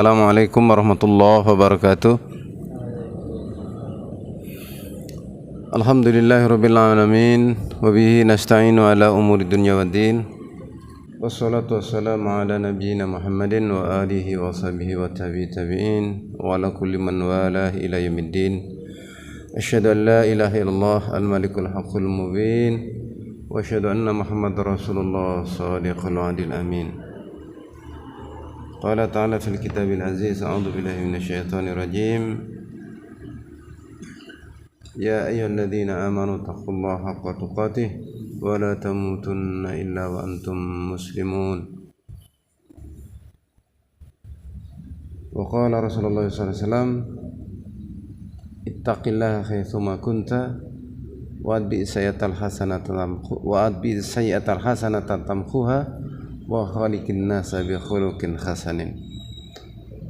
Assalamualaikum warahmatullahi wabarakatuh. Alhamdulillahirabbil alamin wa bihi nasta'inu ala umuri dunya waddin. Wassalatu wassalamu ala nabiyyina Muhammadin wa alihi wa sahbihi wa tabi'in wa ala kulli man walah ila yaumiddin. Asyhadu an la ilaha illallah al-malikul haqqul mubin wa asyhadu anna Muhammadar Rasulullah shadiqul wa'dil amin. Qala ta'ala fil kitabil aziz a'udzu billahi minasy syaithanir rajim. Ya ayyuhalladzina amanu taqullaha haqqa tuqatih wa la tamutunna illa wa antum muslimun. Wa qala Rasulullah sallallahu alaihi wasallam ittaqillaha haitsuma kunta wa adbi sayyatal hasanata tamkhuha wa khaliqin nasa bi khuluqin hasanin.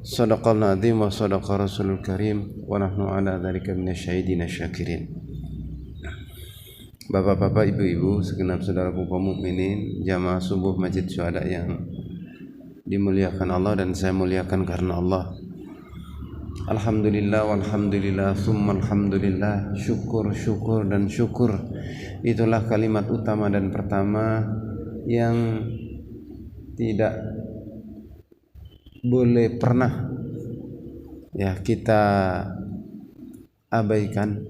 Shadaqal azim wa shadaqa rasulul karim wa nahnu ala dzalika minasyahidin syakirin. Bapak-bapak, ibu-ibu, segenap saudaraku kaum mukminin, jamaah subuh Masjid Syuhada yang dimuliakan Allah dan saya muliakan karena Allah. Alhamdulillah walhamdulillah summa alhamdulillah, syukur dan syukur. Itulah kalimat utama dan pertama yang tidak boleh pernah kita abaikan,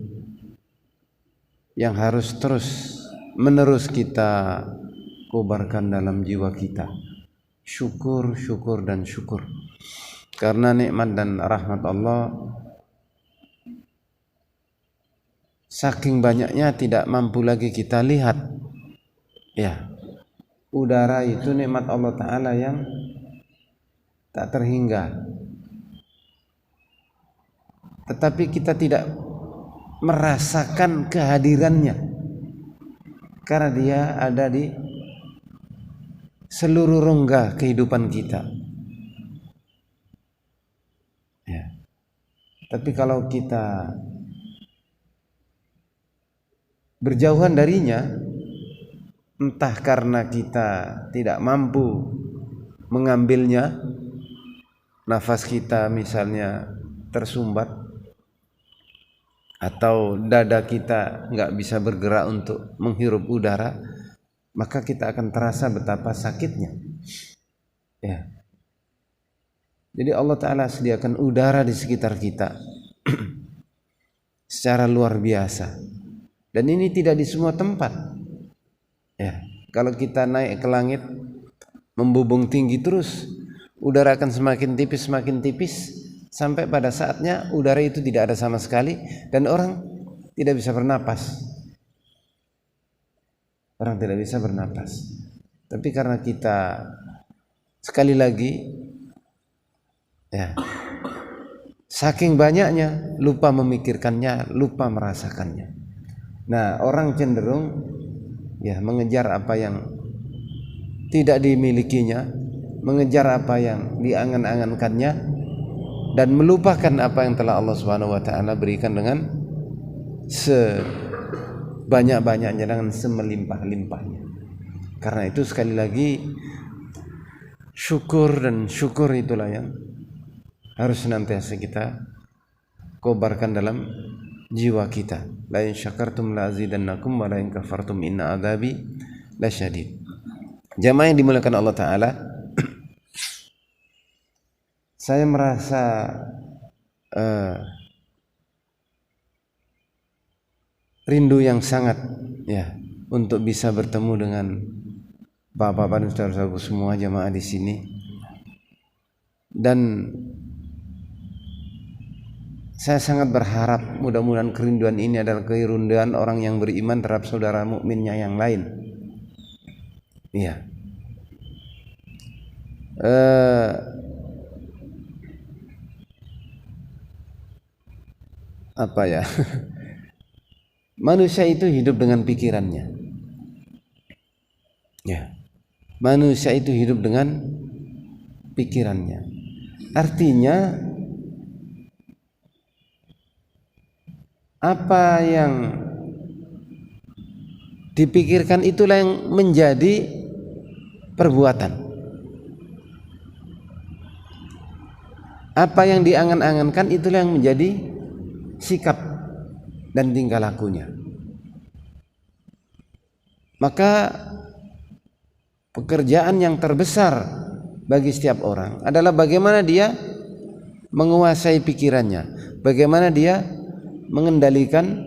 yang harus terus menerus kita kobarkan dalam jiwa kita. Syukur dan syukur, karena nikmat dan rahmat Allah saking banyaknya tidak mampu lagi kita lihat. Udara itu nikmat Allah Ta'ala yang tak terhingga, tetapi kita tidak merasakan kehadirannya karena dia ada di seluruh rongga kehidupan kita. Tapi kalau kita berjauhan darinya, entah karena kita tidak mampu mengambilnya, nafas kita misalnya tersumbat, atau dada kita nggak bisa bergerak untuk menghirup udara, maka kita akan terasa betapa sakitnya. Jadi Allah Ta'ala sediakan udara di sekitar kita secara luar biasa, dan ini tidak di semua tempat. Kalau kita naik ke langit, membubung tinggi terus, udara akan semakin tipis, sampai pada saatnya udara itu tidak ada sama sekali dan orang tidak bisa bernapas. Tapi karena kita sekali lagi saking banyaknya lupa memikirkannya, lupa merasakannya. Nah, orang cenderung mengejar apa yang tidak dimilikinya, mengejar apa yang diangan-angankannya, dan melupakan apa yang telah Allah Subhanahu wa taala berikan dengan sebanyak-banyaknya, dengan semelimpah-limpahnya. Karena itu sekali lagi syukur itulah yang harus senantiasa kita kobarkan dalam jiwa kita. La in syakartum la azidannakum wa la in kafartum inna adzabi lasyadid. Jamaah yang dimuliakan Allah Ta'ala, saya merasa rindu yang sangat untuk bisa bertemu dengan bapak-bapak dan saudara-saudaraku semua jamaah di sini. Dan saya sangat berharap mudah-mudahan kerinduan ini adalah kerinduan orang yang beriman terhadap saudara mukminnya yang lain. Manusia itu hidup dengan pikirannya. Manusia itu hidup dengan pikirannya. Artinya apa yang dipikirkan itulah yang menjadi perbuatan. Apa yang diangan-angankan itulah yang menjadi sikap dan tingkah lakunya. Maka pekerjaan yang terbesar bagi setiap orang adalah bagaimana dia menguasai pikirannya, bagaimana dia mengendalikan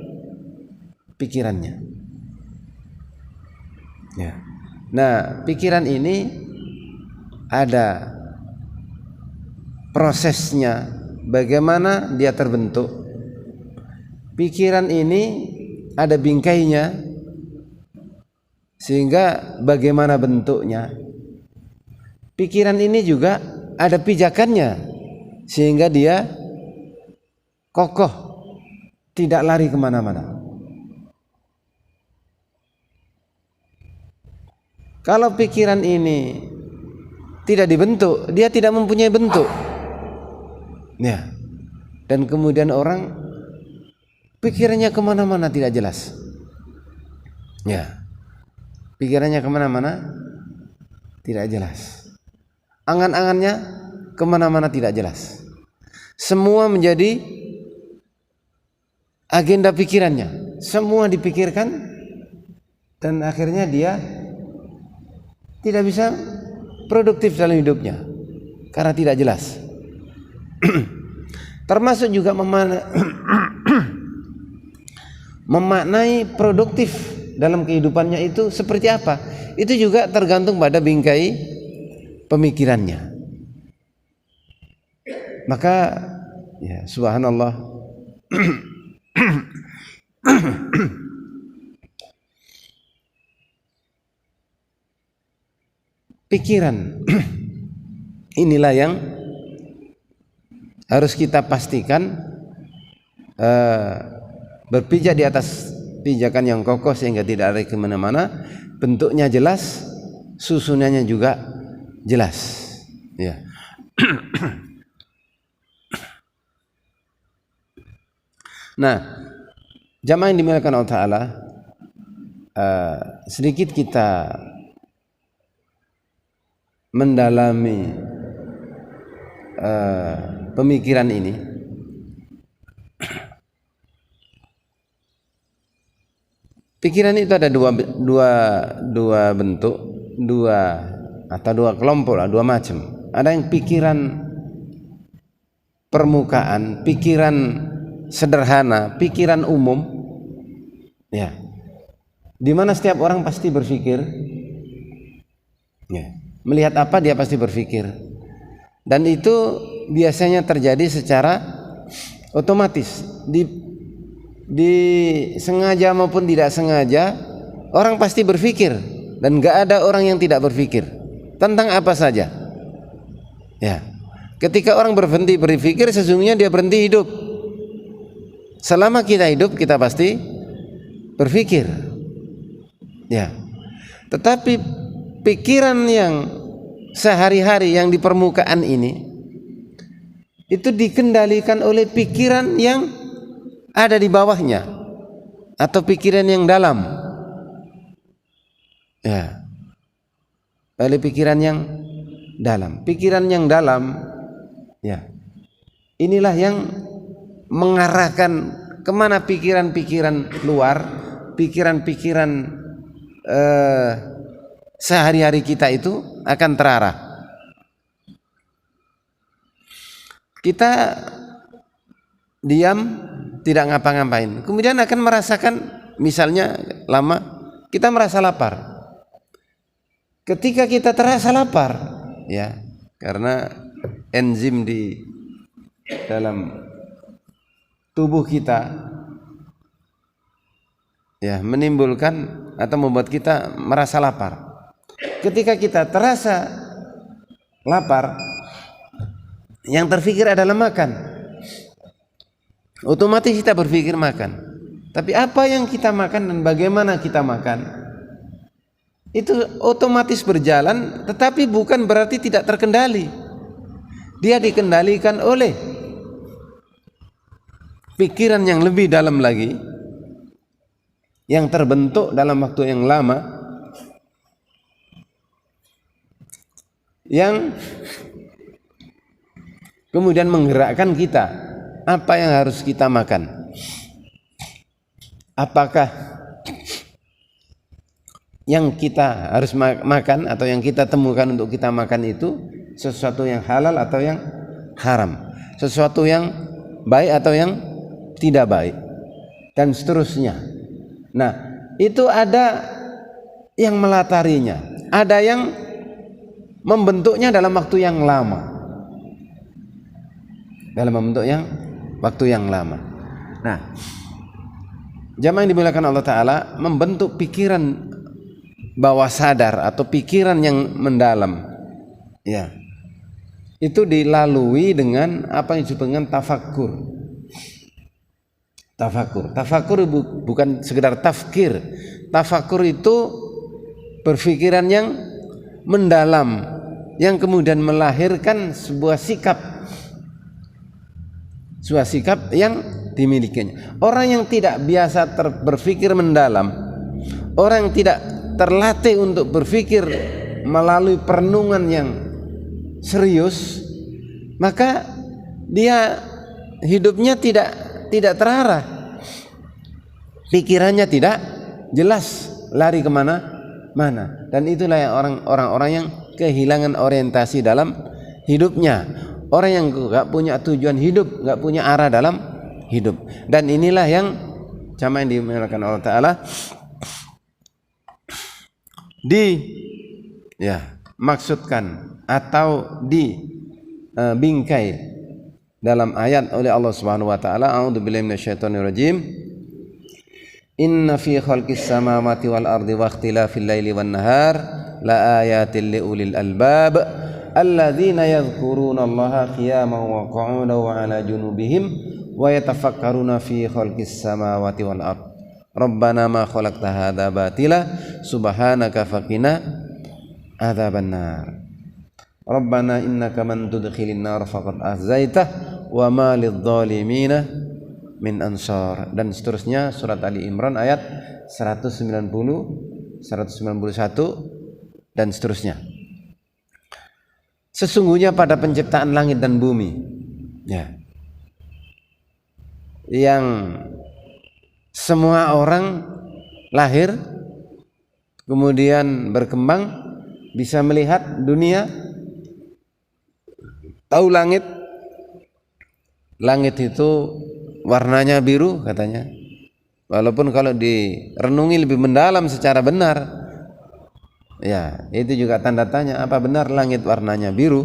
pikirannya. Ya. Nah, pikiran ini ada prosesnya, bagaimana dia terbentuk. Pikiran ini ada bingkainya, sehingga bagaimana bentuknya. Pikiran ini juga ada pijakannya, sehingga dia kokoh, tidak lari kemana-mana. Kalau pikiran ini tidak dibentuk, dia tidak mempunyai bentuk. Ya. Dan kemudian orang pikirannya kemana-mana tidak jelas. Ya. Pikirannya kemana-mana tidak jelas. Angan-angannya kemana-mana tidak jelas. Semua menjadi agenda pikirannya. Semua dipikirkan dan akhirnya dia tidak bisa produktif dalam hidupnya karena tidak jelas. Termasuk juga memaknai produktif dalam kehidupannya itu seperti apa. Itu juga tergantung pada bingkai pemikirannya. Maka ya subhanallah, pikiran inilah yang harus kita pastikan berpijak di atas pijakan yang kokoh sehingga tidak lari kemana-mana, bentuknya jelas, susunannya juga jelas. Ya. Nah, jamaah yang dimuliakan Allah Ta'ala, sedikit kita mendalami pemikiran ini. Pikiran itu ada dua bentuk, dua kelompok lah, dua macam. Ada yang pikiran permukaan, pikiran sederhana, pikiran umum, ya, di mana setiap orang pasti berpikir, ya, melihat apa dia pasti berpikir, dan itu biasanya terjadi secara otomatis, sengaja maupun tidak sengaja orang pasti berpikir, dan gak ada orang yang tidak berpikir tentang apa saja. Ya, ketika orang berhenti berpikir, sesungguhnya dia berhenti hidup. Selama kita hidup, kita pasti berpikir. Ya, tetapi pikiran yang sehari-hari yang di permukaan ini itu dikendalikan oleh pikiran yang ada di bawahnya atau pikiran yang dalam. Ya, oleh pikiran yang dalam. Pikiran yang dalam, ya, inilah yang mengarahkan kemana pikiran-pikiran luar, pikiran-pikiran sehari-hari kita itu akan terarah. Kita diam, tidak ngapa-ngapain, kemudian akan merasakan, misalnya lama kita merasa lapar. Ketika kita terasa lapar, ya, karena enzim di dalam tubuh kita, ya, menimbulkan atau membuat kita merasa lapar. Ketika kita terasa lapar, yang terfikir adalah makan. Otomatis kita berpikir makan. Tapi apa yang kita makan dan bagaimana kita makan, itu otomatis berjalan, tetapi bukan berarti tidak terkendali. Dia dikendalikan oleh pikiran yang lebih dalam lagi, yang terbentuk dalam waktu yang lama, yang kemudian menggerakkan kita. Apa yang harus kita makan? Apakah yang kita harus makan atau yang kita temukan untuk kita makan itu sesuatu yang halal atau yang haram, sesuatu yang baik atau yang tidak baik, dan seterusnya. Nah, itu ada yang melatarinya, ada yang membentuknya dalam waktu yang lama, waktu yang lama. Nah, jamaah yang dimuliakan Allah Ta'ala, membentuk pikiran bawah sadar atau pikiran yang mendalam, ya, itu dilalui dengan apa yang disebut dengan tafakkur. Tafakkur bukan sekedar tafkir. Tafakkur itu berpikiran yang mendalam, yang kemudian melahirkan sebuah sikap yang dimilikinya. Orang yang tidak biasa berpikir mendalam, orang yang tidak terlatih untuk berpikir melalui perenungan yang serius, maka dia hidupnya tidak terarah, pikirannya tidak jelas, lari kemana-mana. Dan itulah yang orang-orang yang kehilangan orientasi dalam hidupnya, orang yang gak punya tujuan hidup, gak punya arah dalam hidup. Dan inilah yang jamaah yang dimuliakan Allah Ta'ala maksudkan atau dibingkai dalam ayat oleh Allah Subhanahu wa taala. A'udzubillahi minasyaitonir rajim. Inna fi khalqis samawati wal ardi wa ikhtilafil laili wan nahar la ayatin liulil albab alladzina yadhkuruna Allaha qiyaman wa qu'udan wa 'ala junubihim wa yatafakkaruna fi khalqis samawati wal ardi Rabbana ma khalaqta hadza batila subhanaka faqina adzabannar. Rabbana innaka man tudkhilin nar faqad ahzaitah wa ma lidh-dhalimina min ansar. Dan seterusnya, surat Ali Imran ayat 190, 191 dan seterusnya. Sesungguhnya pada penciptaan langit dan bumi, ya, yang semua orang lahir kemudian berkembang, bisa melihat dunia, tahu langit itu warnanya biru katanya, walaupun kalau direnungi lebih mendalam secara benar, ya itu juga tanda tanya, apa benar langit warnanya biru,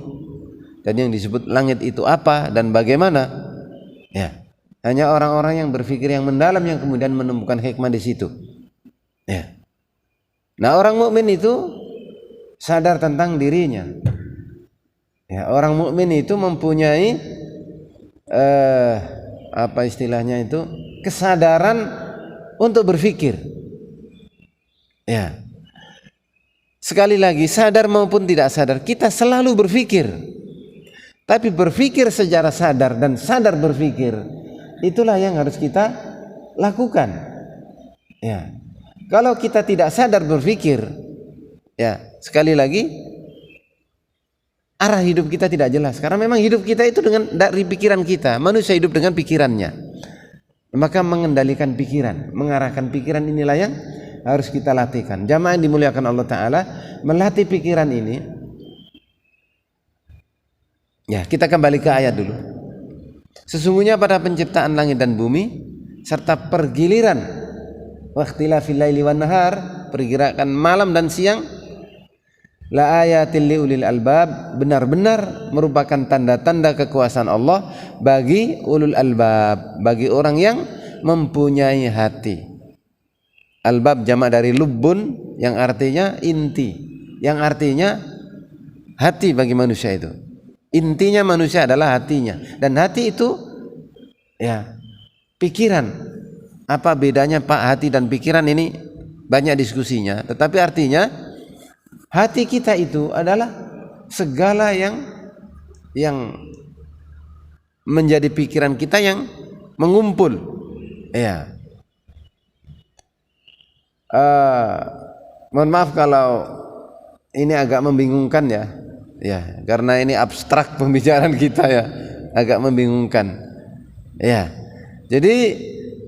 dan yang disebut langit itu apa dan bagaimana, ya hanya orang-orang yang berpikir yang mendalam yang kemudian menemukan hikmah di situ, ya. Nah, orang mukmin itu sadar tentang dirinya, ya. Orang mukmin itu mempunyai apa istilahnya itu, kesadaran untuk berpikir, ya. Sekali lagi, sadar maupun tidak sadar, kita selalu berpikir. Tapi berpikir secara sadar dan sadar berpikir, itulah yang harus kita lakukan, ya. Kalau kita tidak sadar berpikir, ya sekali lagi arah hidup kita tidak jelas, karena memang hidup kita itu dari pikiran kita. Manusia hidup dengan pikirannya, maka mengendalikan pikiran, mengarahkan pikiran, inilah yang harus kita latihkan. Jamaah yang dimuliakan Allah Ta'ala, melatih pikiran ini, ya kita kembali ke ayat dulu. Sesungguhnya pada penciptaan langit dan bumi serta pergiliran waqtilafil laili wan nahar, pergerakan malam dan siang, la ayatil liulil albab, benar-benar merupakan tanda-tanda kekuasaan Allah bagi ulul albab, bagi orang yang mempunyai hati. Albab jamak dari lubbun, yang artinya inti, yang artinya hati bagi manusia itu. Intinya manusia adalah hatinya, dan hati itu, ya, pikiran. Apa bedanya Pak hati dan pikiran? Ini banyak diskusinya, tetapi artinya hati kita itu adalah segala yang menjadi pikiran kita yang mengumpul, ya. Mohon maaf kalau ini agak membingungkan, ya, karena ini abstrak pembicaraan kita, ya. agak membingungkan. Ya. Jadi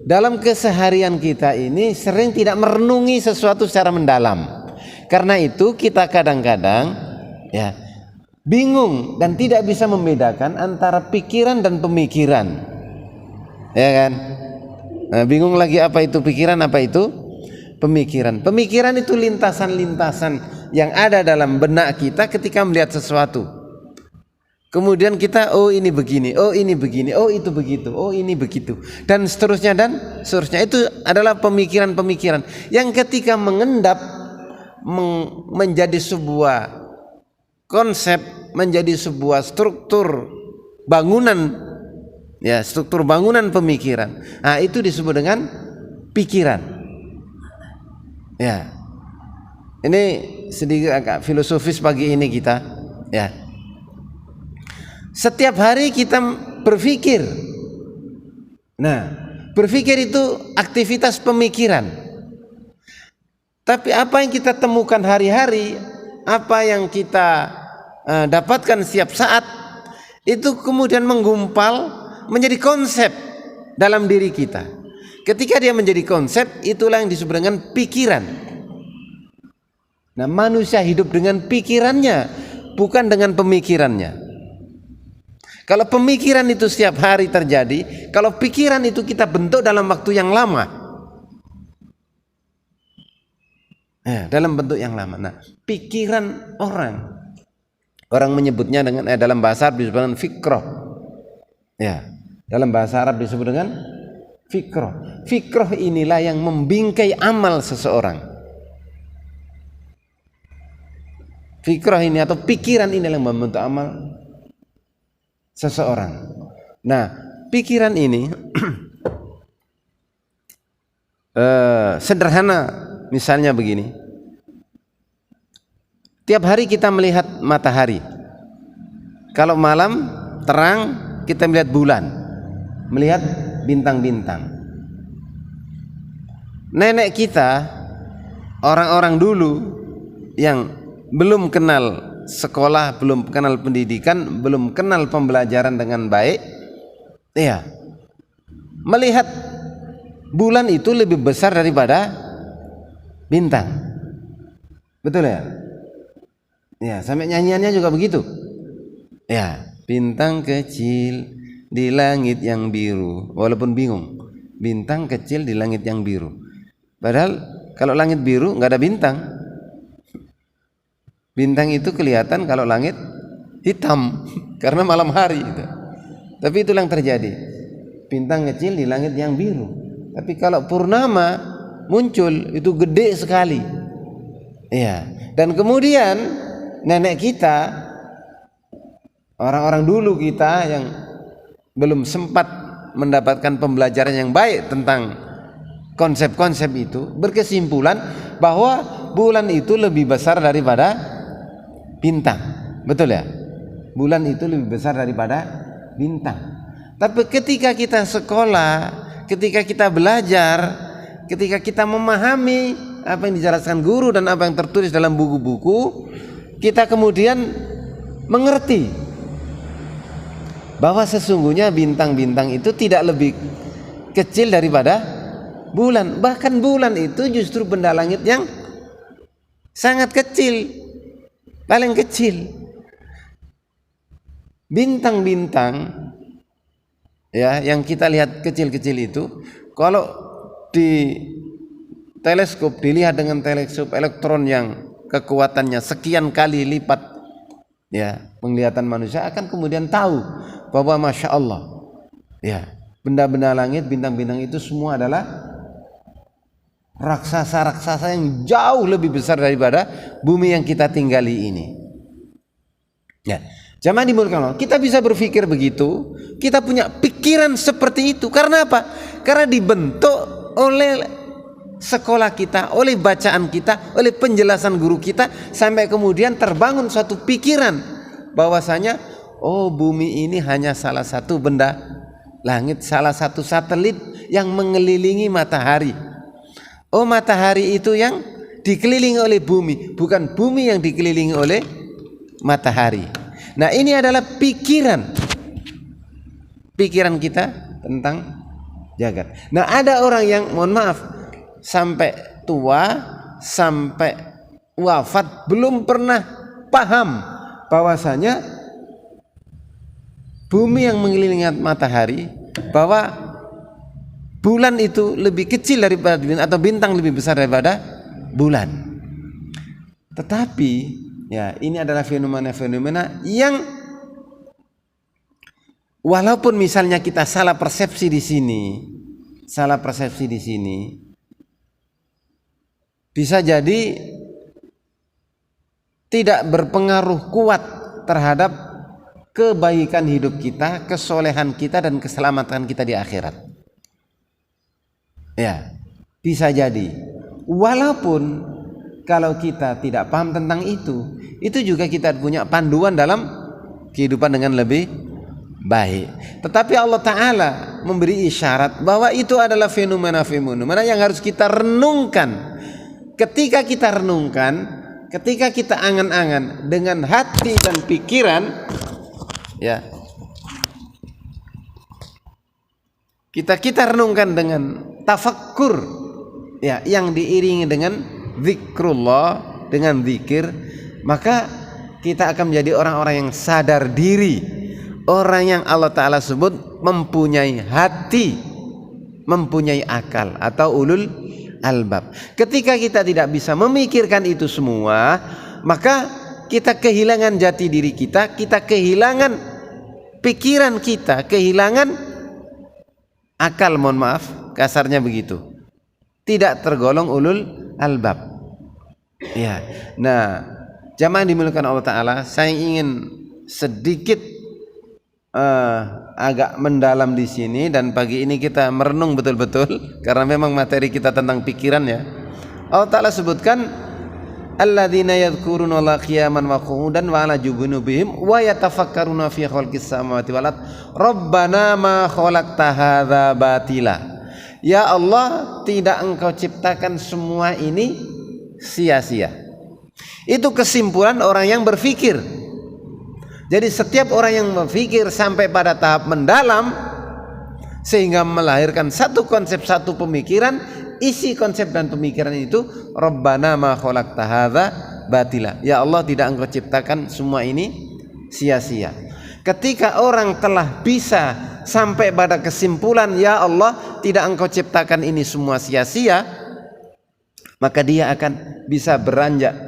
dalam keseharian kita ini sering tidak merenungi sesuatu secara mendalam. Karena itu kita kadang-kadang ya bingung dan tidak bisa membedakan antara pikiran dan pemikiran. Ya kan? Nah, bingung lagi apa itu pikiran, apa itu pemikiran. Pemikiran itu lintasan-lintasan yang ada dalam benak kita ketika melihat sesuatu. Kemudian kita, oh ini begini, oh ini begini, oh itu begitu, oh ini begitu, dan seterusnya dan seterusnya. Itu adalah pemikiran-pemikiran yang ketika mengendap menjadi sebuah konsep, menjadi sebuah struktur bangunan, ya struktur bangunan pemikiran. Nah, itu disebut dengan pikiran. Ya, ini sedikit agak filosofis pagi ini kita. Ya. Setiap hari kita berpikir. Nah, berpikir itu aktivitas pemikiran. Tapi apa yang kita temukan hari-hari, apa yang kita dapatkan setiap saat, itu kemudian menggumpal menjadi konsep dalam diri kita. Ketika dia menjadi konsep, itulah yang disebut dengan pikiran. Nah, manusia hidup dengan pikirannya, bukan dengan pemikirannya. Kalau pemikiran itu setiap hari terjadi, kalau pikiran itu kita bentuk dalam waktu yang lama, dalam bentuk yang lama. Nah, pikiran orang menyebutnya dengan dalam bahasa Arab disebut dengan fikroh. Ya, dalam bahasa Arab disebut dengan fikroh. Fikroh inilah yang membingkai amal seseorang. Fikroh ini atau pikiran inilah yang membentuk amal seseorang. Nah, pikiran ini sederhana, misalnya begini. Tiap hari kita melihat matahari. Kalau malam terang, kita melihat bulan, melihat bintang-bintang. Nenek kita, orang-orang dulu yang belum kenal sekolah, belum kenal pendidikan, belum kenal pembelajaran dengan baik, ya, melihat bulan itu lebih besar daripada bintang. Betul ya? Ya, sampai nyanyiannya juga begitu. Ya, bintang kecil di langit yang biru. Walaupun bingung, bintang kecil di langit yang biru. Padahal kalau langit biru nggak ada bintang. Bintang itu kelihatan kalau langit hitam karena malam hari itu. Tapi itulah yang terjadi. Bintang kecil di langit yang biru. Tapi kalau purnama muncul itu gede sekali. Iya. Dan kemudian nenek kita, orang-orang dulu kita yang belum sempat mendapatkan pembelajaran yang baik tentang konsep-konsep itu, berkesimpulan bahwa bulan itu lebih besar daripada bintang. Betul ya? Bulan itu lebih besar daripada bintang. Tapi ketika kita sekolah, ketika kita belajar, ketika kita memahami apa yang dijelaskan guru dan apa yang tertulis dalam buku-buku, kita kemudian mengerti bahwa sesungguhnya bintang-bintang itu tidak lebih kecil daripada bulan. Bahkan bulan itu justru benda langit yang sangat kecil, paling kecil. Bintang-bintang ya yang kita lihat kecil-kecil itu, kalau di teleskop dilihat dengan teleskop elektron yang kekuatannya sekian kali lipat ya penglihatan manusia, akan kemudian tahu bahwa Masya Allah ya benda-benda langit, bintang-bintang itu semua adalah raksasa-raksasa yang jauh lebih besar daripada bumi yang kita tinggali ini. Ya, jamaah dimulakan Allah, kita bisa berpikir begitu, kita punya pikiran seperti itu. Karena apa? Karena dibentuk oleh sekolah kita, oleh bacaan kita, oleh penjelasan guru kita, sampai kemudian terbangun suatu pikiran bahwasanya oh bumi ini hanya salah satu benda langit, salah satu satelit yang mengelilingi matahari. Oh matahari itu yang dikelilingi oleh bumi, bukan bumi yang dikelilingi oleh matahari. Nah ini adalah pikiran. pikiran kita tentang jagat. Nah, ada orang yang mohon maaf sampai tua, sampai wafat belum pernah paham bahwasanya bumi yang mengelilingi matahari, bahwa bulan itu lebih kecil daripada bintang, atau bintang lebih besar daripada bulan. Tetapi ya, ini adalah fenomena-fenomena yang walaupun misalnya kita salah persepsi di sini, bisa jadi tidak berpengaruh kuat terhadap kebaikan hidup kita, kesolehan kita, dan keselamatan kita di akhirat. Ya, bisa jadi. Walaupun kalau kita tidak paham tentang itu juga kita punya panduan dalam kehidupan dengan lebih baik. Tetapi Allah Ta'ala memberi isyarat bahwa itu adalah fenomena-fenomena yang harus kita renungkan. Ketika kita renungkan, ketika kita angan-angan dengan hati dan pikiran, ya, kita renungkan dengan tafakkur, ya, yang diiringi dengan zikrullah, dengan zikir, maka kita akan menjadi orang-orang yang sadar diri, orang yang Allah Ta'ala sebut mempunyai hati, mempunyai akal, atau ulul albab. Ketika kita tidak bisa memikirkan itu semua, maka kita kehilangan jati diri kita kehilangan pikiran kita, kehilangan akal, mohon maaf kasarnya begitu, tidak tergolong ulul albab. Ya, nah, jamaah dimuliakan Allah Ta'ala, saya ingin sedikit agak mendalam di sini, dan pagi ini kita merenung betul-betul karena memang materi kita tentang pikiran, ya. Allah Ta'ala sebutkan alladzina yadhkuruna Allaha qiyaman wa qu'udan wa 'ala junubihim wa yatafakkaruna fi khalqis samawati wal ard rabbana ma khalaqta hadza batila. Ya Allah, tidak Engkau ciptakan semua ini sia-sia. Itu kesimpulan orang yang berpikir. Jadi setiap orang yang berpikir sampai pada tahap mendalam sehingga melahirkan satu konsep, satu pemikiran, isi konsep dan pemikiran itu Rabbana ma khalaqta hadza batila. Ya Allah, tidak Engkau ciptakan semua ini sia-sia. Ketika orang telah bisa sampai pada kesimpulan ya Allah, tidak Engkau ciptakan ini semua sia-sia, maka dia akan bisa beranjak,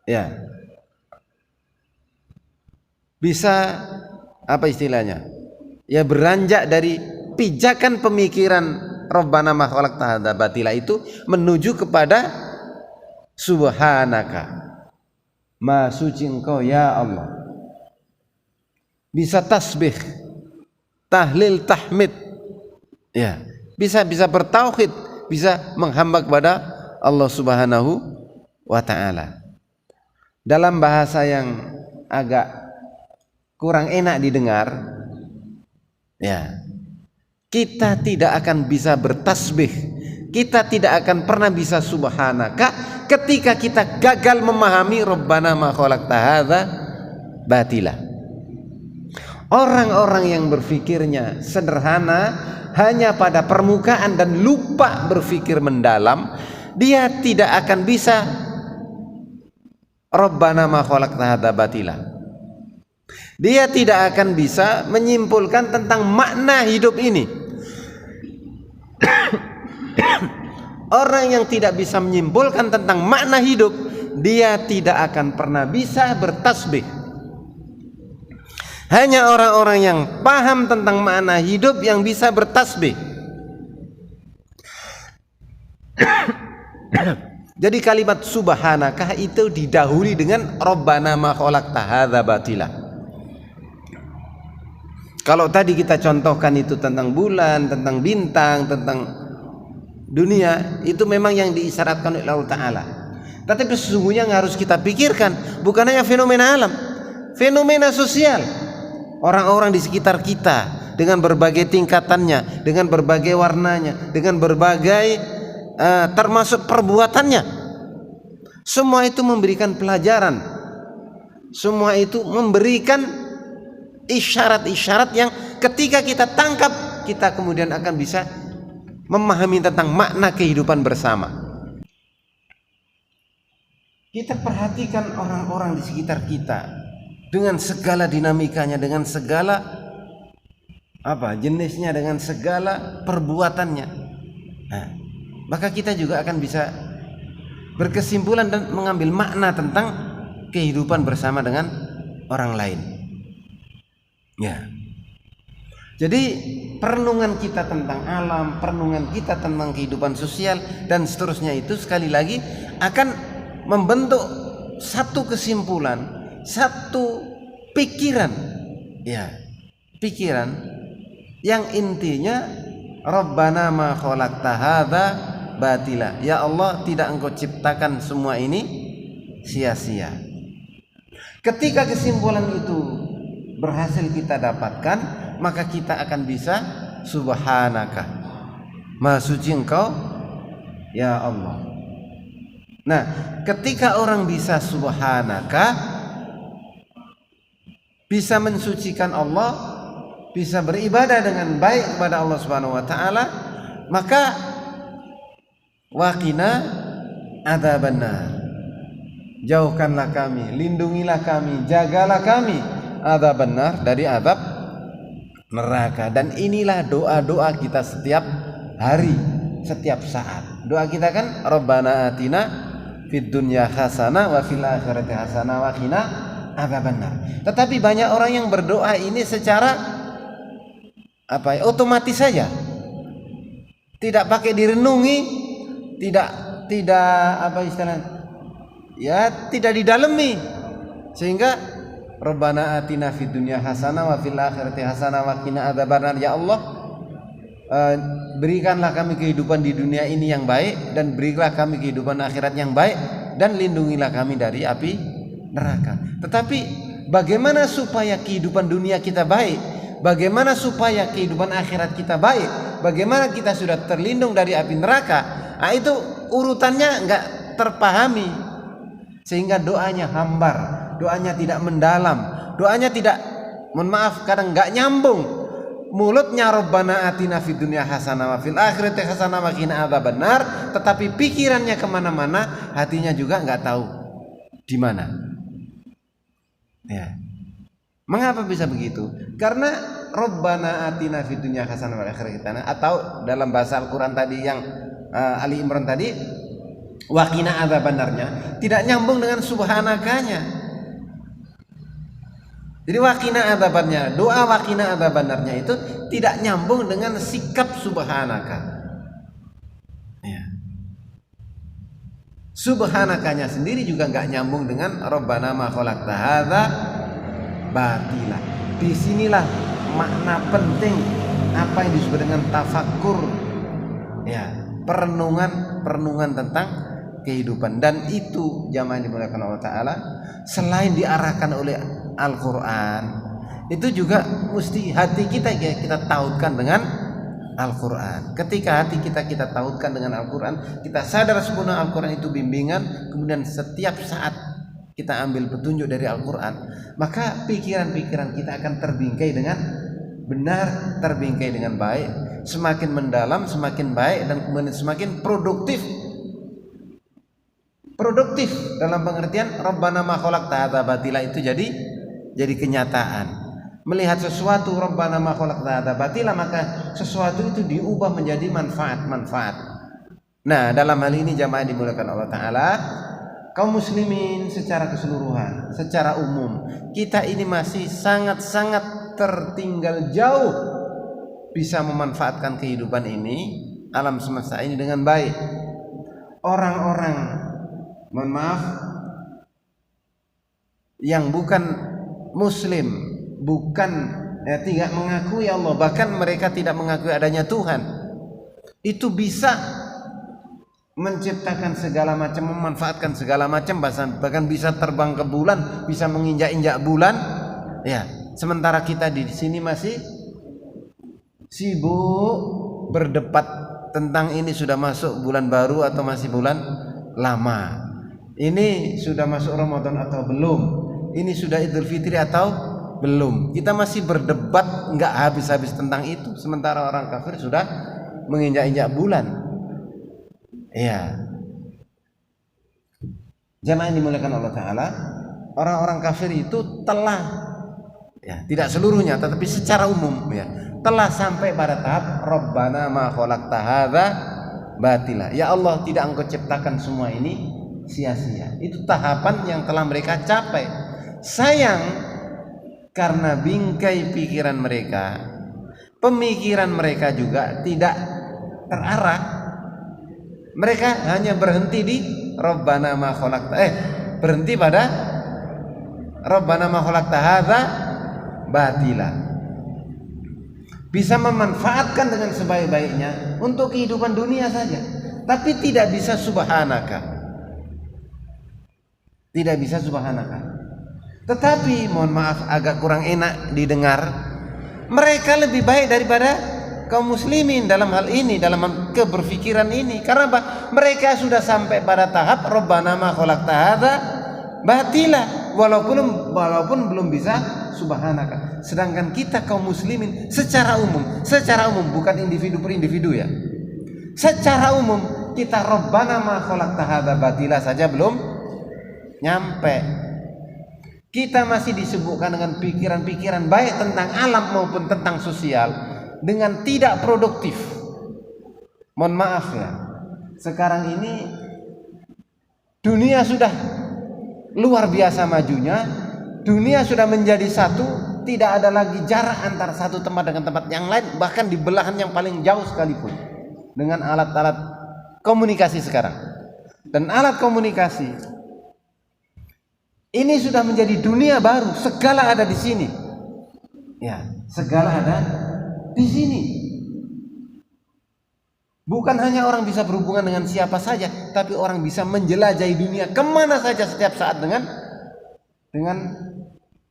ya, bisa apa istilahnya, ya, beranjak dari pijakan pemikiran Rabbana ma khalaqta hadza batila itu menuju kepada subhanaka, ma suci Engkau ya Allah. Bisa tasbih, tahlil, tahmid, ya, bisa bertauhid, bisa menghamba kepada Allah Subhanahu wa Ta'ala. Dalam bahasa yang agak kurang enak didengar, ya, kita tidak akan bisa bertasbih, kita tidak akan pernah bisa subhanaka ketika kita gagal memahami Rabbana ma khalaqta hadza batila. Orang-orang yang berfikirnya sederhana, hanya pada permukaan dan lupa berfikir mendalam, dia tidak akan bisa Rabbana ma khalaqta hadza batila. Dia tidak akan bisa menyimpulkan tentang makna hidup ini. Orang yang tidak bisa menyimpulkan tentang makna hidup, dia tidak akan pernah bisa bertasbih. Hanya orang-orang yang paham tentang makna hidup yang bisa bertasbih. Jadi kalimat subhanakah itu didahului dengan Rabbana ma khalaqta hadza batila. Kalau tadi kita contohkan itu tentang bulan, tentang bintang, tentang dunia, itu memang yang diisyaratkan oleh Allah Ta'ala. Tetapi sesungguhnya yang harus kita pikirkan bukan hanya fenomena alam, fenomena sosial. Orang-orang di sekitar kita dengan berbagai tingkatannya, dengan berbagai warnanya, dengan berbagai termasuk perbuatannya. Semua itu memberikan pelajaran. Semua itu memberikan isyarat-isyarat yang ketika kita tangkap, kita kemudian akan bisa memahami tentang makna kehidupan bersama. Kita perhatikan orang-orang di sekitar kita dengan segala dinamikanya, dengan segala jenisnya, dengan segala perbuatannya. Nah, maka kita juga akan bisa berkesimpulan dan mengambil makna tentang kehidupan bersama dengan orang lain. Ya. Jadi perenungan kita tentang alam, perenungan kita tentang kehidupan sosial dan seterusnya itu sekali lagi akan membentuk satu kesimpulan, satu pikiran. Ya, pikiran yang intinya Rabbana ma khalaqta hadza batila. Ya Allah, tidak Engkau ciptakan semua ini sia-sia. Ketika kesimpulan itu berhasil kita dapatkan, maka kita akan bisa subhanaka, maha suci Engkau ya Allah. Nah, ketika orang bisa subhanaka, bisa mensucikan Allah, bisa beribadah dengan baik kepada Allah Subhanahu wa taala, maka waqina adzabannar. Jauhkanlah kami, lindungilah kami, jagalah kami adzabannar, dari azab neraka. Dan inilah doa-doa kita setiap hari, setiap saat. Doa kita kan Rabbana atina fid dunya hasanah wa fil akhirati hasanah wa qina adzabannar. Tetapi banyak orang yang berdoa ini secara otomatis saja, tidak pakai direnungi, tidak tidak didalami, sehingga Rabbana atina fid dunya hasanah wa fil akhirati hasanah wa qina adzabannar. Ya Allah, berikanlah kami kehidupan di dunia ini yang baik, dan berikanlah kami kehidupan akhirat yang baik, dan lindungilah kami dari api neraka. Tetapi bagaimana supaya kehidupan dunia kita baik, bagaimana supaya kehidupan akhirat kita baik, bagaimana kita sudah terlindung dari api neraka, nah itu urutannya enggak terpahami, sehingga doanya hambar, doanya tidak mendalam, doanya tidak, kadang enggak nyambung. Mulutnya Rabbana atina fid dunya hasanah wa fil akhirati hasanah wa qina adzabannar, tetapi pikirannya kemana-mana, hatinya juga nggak tahu di mana. Ya. Mengapa bisa begitu? Karena Rabbana atina fid dunya hasanah wa fil akhirati hasanah, atau dalam bahasa Al-Quran tadi yang Ali Imran tadi, wa qina adzabannarnya tidak nyambung dengan subhanakanya. Jadi waqina adzabannya, doa waqina adzabanarnya itu tidak nyambung dengan sikap subhanaka. Ya. Subhanakanya sendiri juga nggak nyambung dengan Rabbana ma khalaqta hadza batila. Disinilah makna penting apa yang disebut dengan tafakkur, ya, perenungan tentang kehidupan. Dan itu jamaah dimuliakan Allah Ta'ala, selain diarahkan oleh Al-Quran, itu juga mesti hati kita tautkan dengan Al-Quran. Ketika hati kita tautkan dengan Al-Quran, kita sadar sepenuhnya Al-Quran itu bimbingan, kemudian setiap saat kita ambil petunjuk dari Al-Quran, maka pikiran-pikiran kita akan terbingkai dengan benar, terbingkai dengan baik, semakin mendalam, semakin baik, dan kemudian semakin produktif dalam pengertian Rabbana ma khalaqta hadza batila itu jadi kenyataan. Melihat sesuatu Rabbana ma khalaqta hadza batila, maka sesuatu itu diubah menjadi manfaat. Nah, dalam hal ini jamaah dimuliakan Allah Ta'ala, kaum muslimin secara keseluruhan, secara umum, kita ini masih sangat-sangat tertinggal jauh bisa memanfaatkan kehidupan ini, alam semesta ini dengan baik. Orang-orang, mohon maaf, yang bukan muslim, tidak mengakui Allah, bahkan mereka tidak mengakui adanya Tuhan, itu bisa menciptakan segala macam, memanfaatkan segala macam, bahkan bisa terbang ke bulan, bisa menginjak-injak bulan, ya. Sementara kita di sini masih sibuk berdebat tentang ini sudah masuk bulan baru atau masih bulan lama, ini sudah masuk Ramadan atau belum, ini sudah Idul Fitri atau Belum. Kita masih berdebat nggak habis-habis tentang itu. Sementara orang kafir sudah menginjak-injak bulan. Iya. Jamaah yang dimuliakan Allah Ta'ala, orang-orang kafir itu telah, ya, tidak seluruhnya tetapi secara umum, ya, telah sampai pada tahap Rabbana ma khalaqta hadza batila. Ya Allah, tidak Engkau ciptakan semua ini sia-sia. Itu tahapan yang telah mereka capai. Sayang, karena bingkai pikiran mereka, pemikiran mereka juga tidak terarah. Mereka hanya berhenti di Rabbana ma khalaqta, berhenti pada Rabbana ma khalaqta hadza batila. Bisa memanfaatkan dengan sebaik-baiknya untuk kehidupan dunia saja, tapi tidak bisa subhanaka. Tidak bisa subhanaka. Tetapi mohon maaf agak kurang enak didengar, mereka lebih baik daripada kaum muslimin dalam hal ini, dalam keberpikiran ini. Karena apa? Mereka sudah sampai pada tahap Rabbana ma khalaqta hadza batila, walaupun belum bisa subhanaka. Sedangkan kita kaum muslimin secara umum bukan individu per individu, ya. Secara umum kita Rabbana ma khalaqta hadza batila saja belum nyampe. Kita masih disibukkan dengan pikiran-pikiran baik tentang alam maupun tentang sosial dengan tidak produktif. Mohon maaf ya, sekarang ini dunia sudah luar biasa majunya. Dunia sudah menjadi satu, tidak ada lagi jarak antara satu tempat dengan tempat yang lain, bahkan di belahan yang paling jauh sekalipun, dengan alat-alat komunikasi sekarang. Dan alat komunikasi ini sudah menjadi dunia baru, segala ada di sini. Ya, segala ada di sini. Bukan hanya orang bisa berhubungan dengan siapa saja, tapi orang bisa menjelajahi dunia kemana saja setiap saat dengan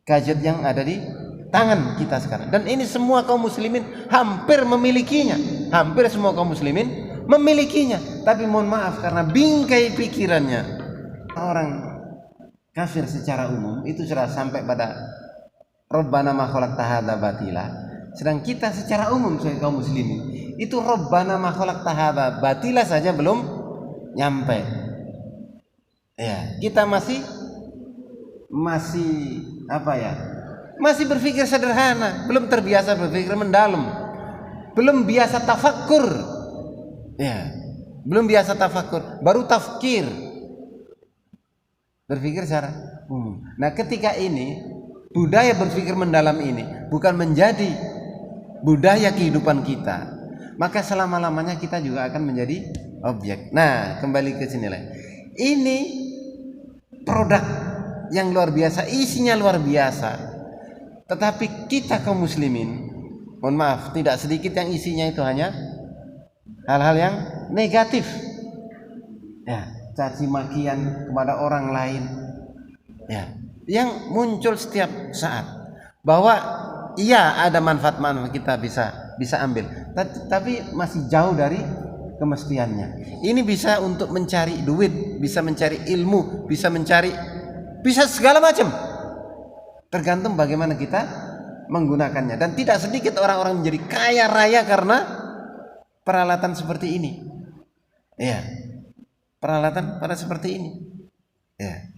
gadget yang ada di tangan kita sekarang. Dan ini semua kaum muslimin hampir memilikinya. Hampir semua kaum muslimin memilikinya. Tapi mohon maaf, karena bingkai pikirannya orang kafir secara umum itu sudah sampai pada Rabbana ma khalaqta hadza batila. Sedang kita secara umum sebagai kaum muslimin itu Rabbana ma khalaqta hadza batila saja belum nyampe. Ya, kita masih apa ya? Masih berpikir sederhana, belum terbiasa berpikir mendalam. Belum biasa tafakkur. Ya, belum biasa tafakkur, baru tafkir. Berpikir secara umum. Nah, ketika ini budaya berpikir mendalam ini bukan menjadi budaya kehidupan kita, maka selama-lamanya kita juga akan menjadi objek. Nah, kembali ke sini lah. Ini produk yang luar biasa, isinya luar biasa. Tetapi kita kaum muslimin, mohon maaf, tidak sedikit yang isinya itu hanya hal-hal yang negatif. Ya, caci makian kepada orang lain, ya, yang muncul setiap saat. Bahwa iya ada manfaat-manfaat kita bisa ambil, tapi masih jauh dari kemestiannya. Ini bisa untuk mencari duit, bisa mencari ilmu, bisa segala macam. Tergantung bagaimana kita menggunakannya. Dan tidak sedikit orang-orang menjadi kaya raya karena peralatan seperti ini. Ya, peralatan pada seperti ini. Ya.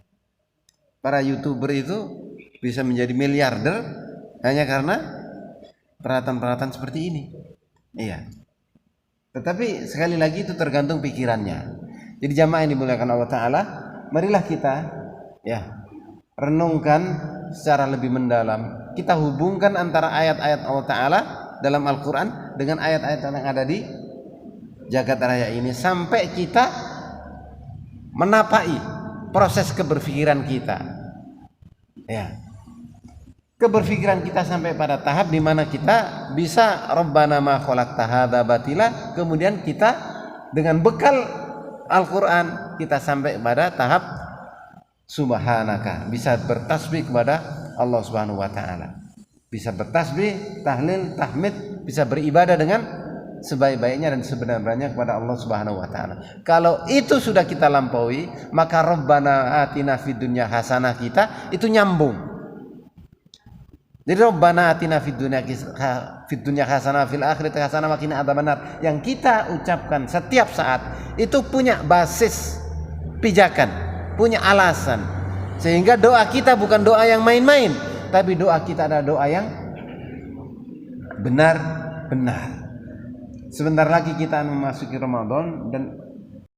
Para YouTuber itu bisa menjadi miliarder hanya karena peralatan-peralatan seperti ini. Iya. Tetapi sekali lagi itu tergantung pikirannya. Jadi jamaah yang dimuliakan Allah Ta'ala, marilah kita renungkan secara lebih mendalam. Kita hubungkan antara ayat-ayat Allah Ta'ala dalam Al-Quran dengan ayat-ayat yang ada di jagat raya ini, sampai kita menapai proses keberpikiran kita. Ya. Keberpikiran kita sampai pada tahap di mana kita bisa Rabbana ma khalaqta hadza batila, kemudian kita dengan bekal Al-Qur'an kita sampai pada tahap subhanaka, bisa bertasbih kepada Allah Subhanahu wa taala. Bisa bertasbih, tahlil, tahmid, bisa beribadah dengan sebaik-baiknya dan sebenar-benarnya kepada Allah Subhanahu wa taala. Kalau itu sudah kita lampaui, maka Rabbana atina fid dunya hasanah kita itu nyambung. Jadi Rabbana atina fid dunya hasanah fil akhirati hasanah wa qina adzabannar yang kita ucapkan setiap saat itu punya basis pijakan, punya alasan. Sehingga doa kita bukan doa yang main-main, tapi doa kita adalah doa yang benar-benar. Sebentar lagi kita akan memasuki Ramadan dan